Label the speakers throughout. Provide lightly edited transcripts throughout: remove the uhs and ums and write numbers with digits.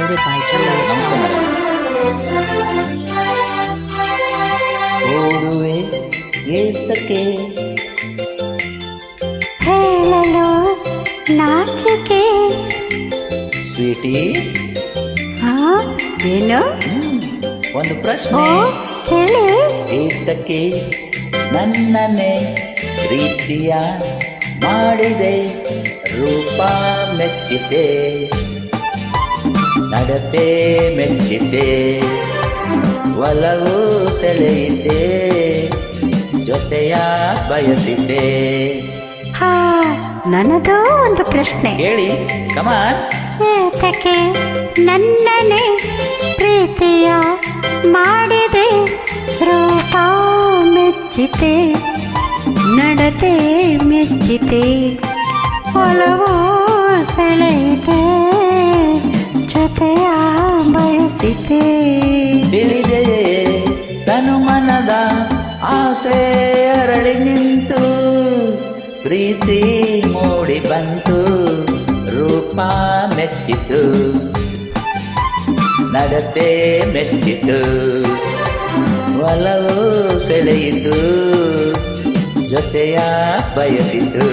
Speaker 1: uploaded by July.
Speaker 2: ನಮಸ್ತೆ madam. ಓಡುವೆ ಏತಕ್ಕೆ
Speaker 3: ಹೇಳಲು ನಾಚಿಕೆ.
Speaker 2: ಸ್ವೀಟಿ,
Speaker 3: ಏನು?
Speaker 2: ಒಂದು ಪ್ರಶ್ನೆ.
Speaker 3: ಹೇಳಿ.
Speaker 2: ಏತಕ್ಕೆ ನನ್ನನ್ನೇ ಪ್ರೀತಿಯ ಮಾಡಿದೆ, ರೂಪ ಮೆಚ್ಚಿದೆ, ನಡತೆ ಮೆಚ್ಚಿದೆ, ಒಲವು ಸೆಳೆಯಿದೆ, ಜೊತೆಯ ಬಯಸಿದೆ.
Speaker 3: ನನ್ನದು ಒಂದು ಪ್ರಶ್ನೆ
Speaker 2: ಕೇಳಿ, ಕಮಾನ್.
Speaker 3: ಏತಕ್ಕೆ ನನ್ನನ್ನೇ ಪ್ರೀತಿಯ ಮಾಡಿದೆ, ರೂಪ ಮೆಚ್ಚಿದೆ, ನಡತೆ ಮೆಚ್ಚಿದೆ, ಒಲವು ಸೆಳೆಯಿದೆ, ಜೊತೆಯ ಬಯಸಿದೆ.
Speaker 2: ತಿಳಿದೆಯೇ ತನು ಮನದ ಆಸೆ ಅರಳಿ ನಿಂತು, ಪ್ರೀತಿ ಮೂಡಿ ಬಂತು, ರೂಪ ಮೆಚ್ಚಿತು, ನಡತೆ ಮೆಚ್ಚಿತು, ಒಲವು ಸೆಳೆಯಿತು, ಜೊತೆಯ ಬಯಸಿತು.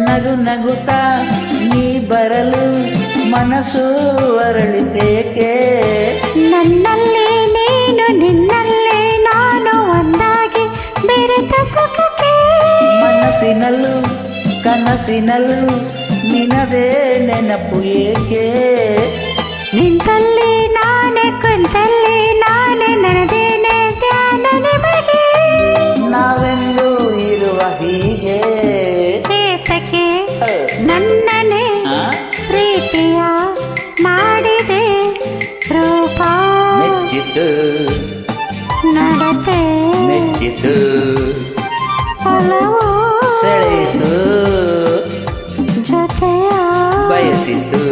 Speaker 2: ನಗು ನಗುತ್ತಾ ನೀ ಬರಲು ಮನಸ್ಸು ಅರಳಿತೇಕೆ,
Speaker 3: ನನ್ನಲ್ಲಿ ನೀನು ನಿನ್ನಲ್ಲಿ ನಾನು ಒಂದಾಗಿ ಬೆರೆತ ಸುಖಕ್ಕೆ.
Speaker 2: ಮನಸ್ಸಿನಲ್ಲೂ ಕನಸಿನಲ್ಲೂ ನಿನದೇ ನೆನಪು ಏಕೆ,
Speaker 3: ನಿಂತಲ್ಲಿ ನಾನೇ ಕುಂತಲ್ಲಿ ನಾನೇ ನನ್ನದೇನೆ ಧ್ಯಾನ ನಿಮಗೆ.
Speaker 2: ನಾವೆಂದು ಇರುವ ಹೀಗೆ.
Speaker 3: ಏತಕ್ಕೆ ನನ್ನನ್ನೇ ಪ್ರೀತಿಯ ಮಾಡಿದೆ, ರೂಪ
Speaker 2: ಮೆಚ್ಚಿತು,
Speaker 3: ನಡತೆ
Speaker 2: ಮೆಚ್ಚಿತು,
Speaker 3: ಒಲವು
Speaker 2: ಸೆಳೆಯಿತು,
Speaker 3: ಜೊತೆಯ
Speaker 2: ಬಯಸಿತು.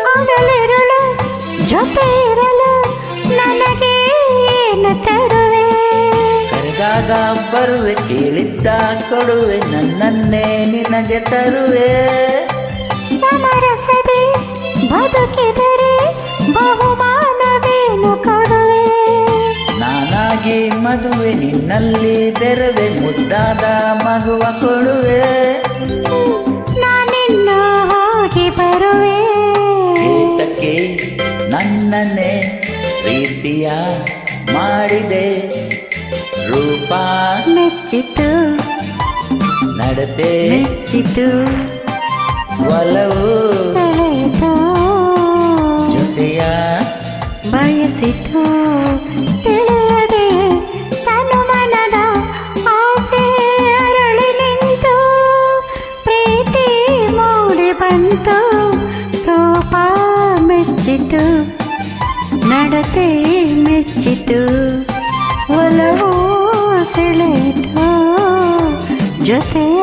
Speaker 3: ಹಗಲಿರುಳು ಜೊತೆ ಇರಲು ನನಗೆ ಏನು ತರುವೆ,
Speaker 2: ಕರೆದಾಗ ಬರುವೆ, ಕೇಳಿದ್ದ ಕೊಡುವೆ, ನನ್ನನ್ನೇ ನಿನಗೆ ತರುವೆ.
Speaker 3: ಸಮರಸದೆ ಬದುಕಿದರೆ ಬಹುಮಾನವೇನು ಕೊಡುವೆ,
Speaker 2: ನಾನಾಗಿ ಮದುವೆ ನಿನ್ನಲ್ಲಿ ಬೆರವೆ, ಮುದ್ದಾದ ಮಗುವ ಕೊಡುವೆ.
Speaker 3: ನಾನಿನ್ನು ಹೋಗಿ ಬರುವೆ.
Speaker 2: ಏತಕ್ಕೆ ನನ್ನನ್ನೇ ಪ್ರೀತಿಯ ಮಾಡಿದೆ, ರೂಪ
Speaker 3: ಮೆಚ್ಚಿತು,
Speaker 2: ನಡತೆ
Speaker 3: ಮೆಚ್ಚಿತು,
Speaker 2: ಒಲವು
Speaker 3: ಸೆಳೆಯಿತು,
Speaker 2: ಜೊತೆಯ
Speaker 3: ಬಯಸಿತು. ತಿಳಿಯದೆ ತನು ಮನದ ಆಸೆ ಅರಳಿ ನಿಂತು, ಪ್ರೀತಿ ಮೂಡಿ ಬಂತು, ರೂಪ ಮೆಚ್ಚಿತು, ನಡತೆ ಮೆಚ್ಚಿತು, ಒಲವು ಸೆಳೆಯಿತು, ಜೊತೆಯ